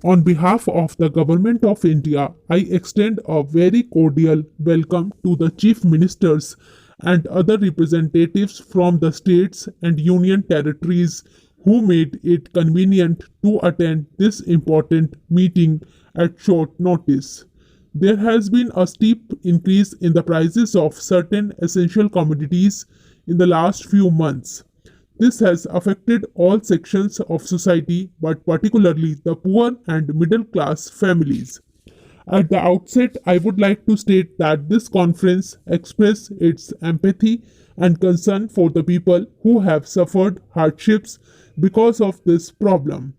On behalf of the Government of India, I extend a very cordial welcome to the Chief Ministers and other representatives from the states and union territories who made it convenient to attend this important meeting at short notice. There has been a steep increase in the prices of certain essential commodities in the last few months. This has affected all sections of society, but particularly the poor and middle class families. At the outset, I would like to state that this conference expresses its empathy and concern for the people who have suffered hardships because of this problem.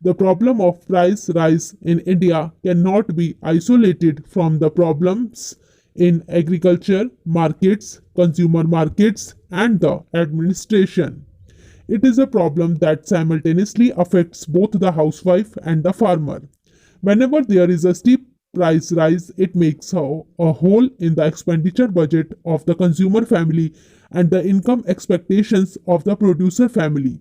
The problem of price rise in India cannot be isolated from the problems in agriculture, markets, consumer markets, and the administration. It is a problem that simultaneously affects both the housewife and the farmer. Whenever there is a steep price rise, it makes a hole in the expenditure budget of the consumer family and the income expectations of the producer family.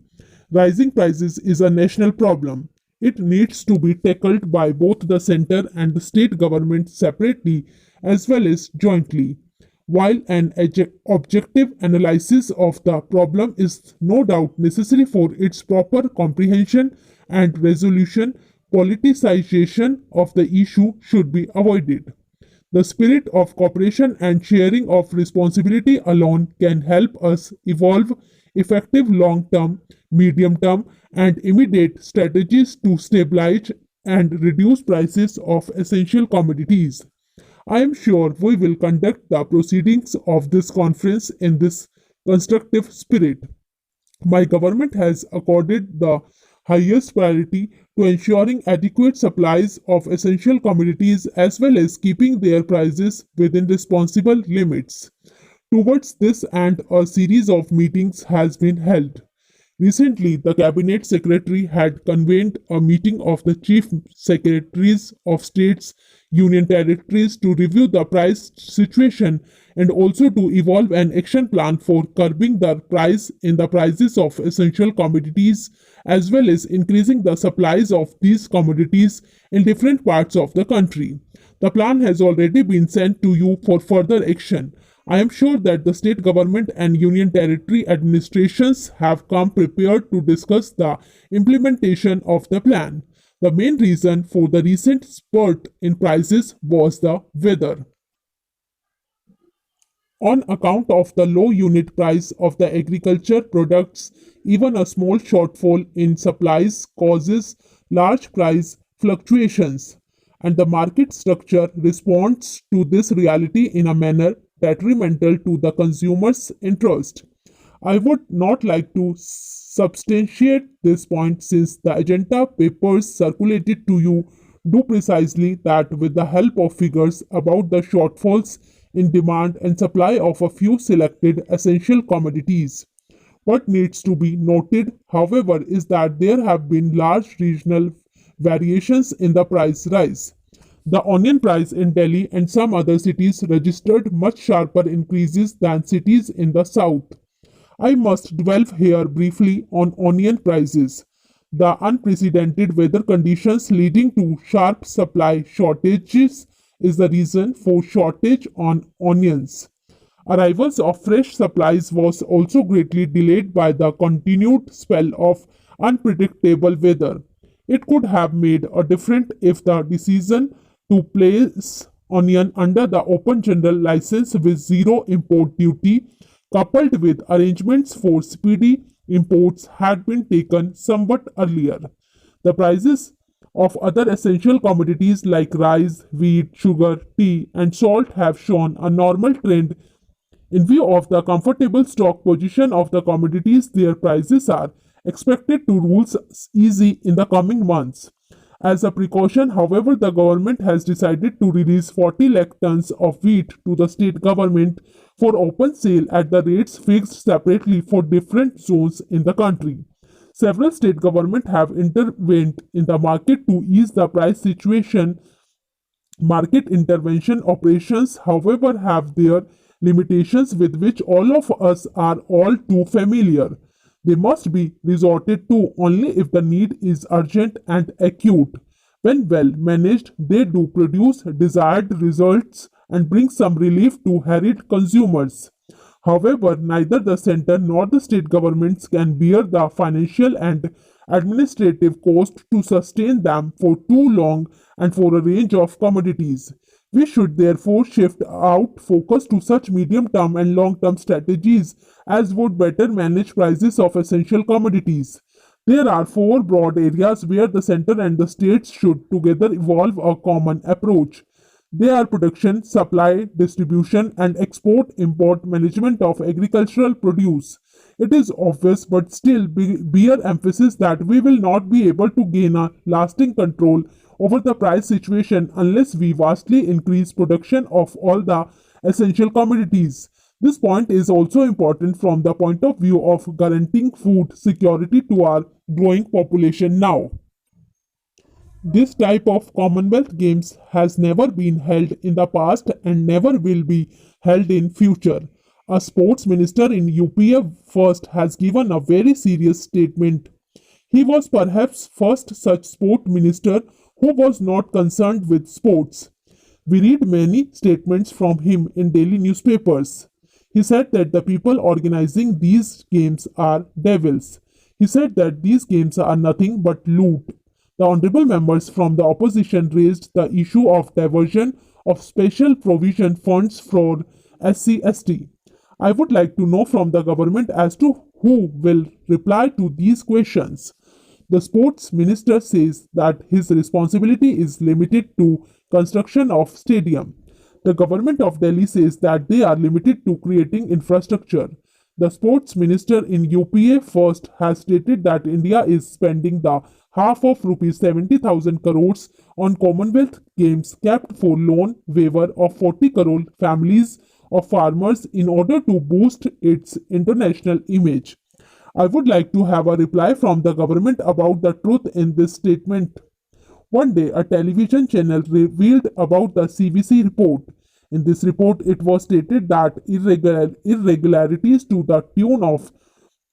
Rising prices is a national problem. It needs to be tackled by both the center and the state government separately as well as jointly. While an objective analysis of the problem is no doubt necessary for its proper comprehension and resolution, politicization of the issue should be avoided. The spirit of cooperation and sharing of responsibility alone can help us evolve effective long term, medium term, and immediate strategies to stabilize and reduce prices of essential commodities. I am sure we will conduct the proceedings of this conference in this constructive spirit. My government has accorded the highest priority to ensuring adequate supplies of essential commodities as well as keeping their prices within responsible limits. Towards this end, a series of meetings has been held. Recently, the Cabinet Secretary had convened a meeting of the Chief Secretaries of States, Union Territories to review the price situation and also to evolve an action plan for curbing the rise in the prices of essential commodities as well as increasing the supplies of these commodities in different parts of the country. The plan has already been sent to you for further action. I am sure that the state government and union territory administrations have come prepared to discuss the implementation of the plan. The main reason for the recent spurt in prices was the weather. On account of the low unit price of the agriculture products, even a small shortfall in supplies causes large price fluctuations, and the market structure responds to this reality in a manner detrimental to the consumer's interest. I would not like to substantiate this point since the agenda papers circulated to you do precisely that with the help of figures about the shortfalls in demand and supply of a few selected essential commodities. What needs to be noted, however, is that there have been large regional variations in the price rise. The onion price in Delhi and some other cities registered much sharper increases than cities in the south. I must dwell here briefly on onion prices. The unprecedented weather conditions leading to sharp supply shortages is the reason for shortage on onions. Arrivals of fresh supplies was also greatly delayed by the continued spell of unpredictable weather. It could have made a difference if the decision to place onion under the open general license with zero import duty, coupled with arrangements for speedy imports, had been taken somewhat earlier. The prices of other essential commodities like rice, wheat, sugar, tea, and salt have shown a normal trend. In view of the comfortable stock position of the commodities, their prices are expected to rule easy in the coming months. As a precaution, however, the government has decided to release 40 lakh tons of wheat to the state government for open sale at the rates fixed separately for different zones in the country. Several state governments have intervened in the market to ease the price situation. Market intervention operations, however, have their limitations with which all of us are all too familiar. They must be resorted to only if the need is urgent and acute. When well managed, they do produce desired results and bring some relief to harried consumers. However, neither the center nor the state governments can bear the financial and administrative cost to sustain them for too long and for a range of commodities. We should therefore shift out focus to such medium term and long term strategies as would better manage prices of essential commodities. There are four broad areas where the center and the states should together evolve a common approach. They are production, supply, distribution, and export import management of agricultural produce. It is obvious but still bear emphasis that we will not be able to gain a lasting control over the price situation unless we vastly increase production of all the essential commodities. This point is also important from the point of view of guaranteeing food security to our growing population now. This type of Commonwealth Games has never been held in the past and never will be held in future. A sports minister in UPA first has given a very serious statement. He was perhaps first such sport minister who was not concerned with sports. We read many statements from him in daily newspapers. He said that the people organizing these games are devils. He said that these games are nothing but loot. The honorable members from the opposition raised the issue of diversion of special provision funds for SC/ST. I would like to know from the government as to who will reply to these questions. The sports minister says that his responsibility is limited to construction of stadium. The government of Delhi says that they are limited to creating infrastructure. The sports minister in UPA first has stated that India is spending the half of rupees 70,000 crores on Commonwealth Games kept for loan waiver of 40 crore families of farmers in order to boost its international image. I would like to have a reply from the government about the truth in this statement. One day, a television channel revealed about the CVC report. In this report, it was stated that irregularities to the tune of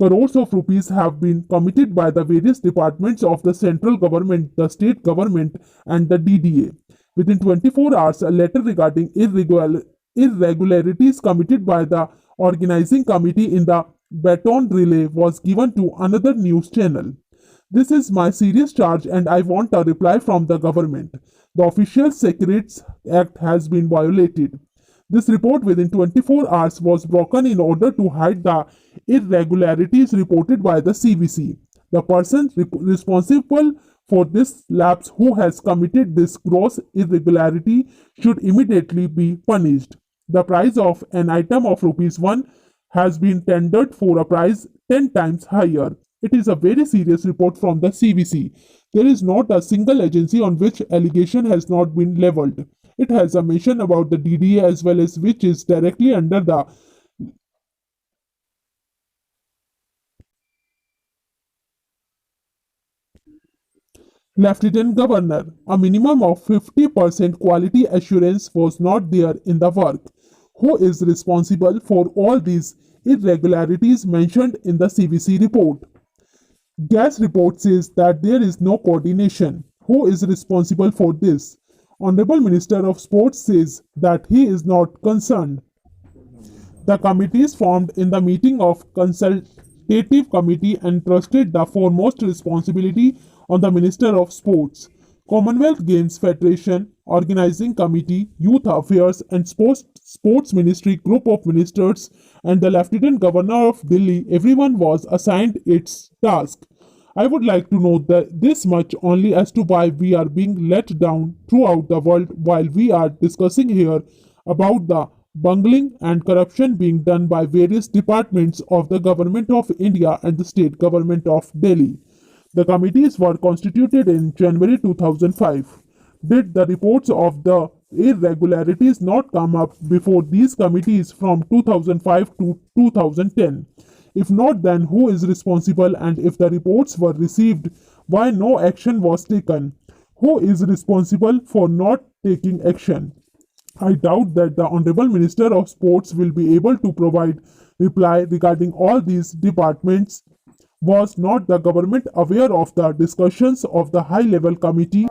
crores of rupees have been committed by the various departments of the central government, the state government, and the DDA. Within 24 hours, a letter regarding irregularities committed by the organizing committee in the baton relay was given to another news channel. This is my serious charge and I want a reply from the government. The Official Secrets Act has been violated. This report within 24 hours was broken in order to hide the irregularities reported by the CVC. The person responsible for this lapse who has committed this gross irregularity should immediately be punished. The price of an item of rupees 1 has been tendered for a price 10 times higher. It is a very serious report from the CVC. There is not a single agency on which allegation has not been leveled. It has a mention about the DDA as well as which is directly under the Lieutenant Governor. A minimum of 50% quality assurance was not there in the work. Who is responsible for all these irregularities mentioned in the CVC report? Gas report says that there is no coordination. Who is responsible for this? Honorable Minister of Sports says that he is not concerned. The committees formed in the meeting of consultative committee entrusted the foremost responsibility on the Minister of Sports. Commonwealth Games Federation, Organizing Committee, Youth Affairs and Sports Ministry group of ministers and the Lieutenant Governor of Delhi, everyone was assigned its task. I would like to know this much only as to why we are being let down throughout the world while we are discussing here about the bungling and corruption being done by various departments of the Government of India and the State Government of Delhi. The committees were constituted in January 2005. Did the reports of the irregularities not come up before these committees from 2005 to 2010? If not, then who is responsible? And if the reports were received, why no action was taken? Who is responsible for not taking action? I doubt that the Honorable Minister of Sports will be able to provide reply regarding all these departments. Was not the government aware of the discussions of the high-level committee?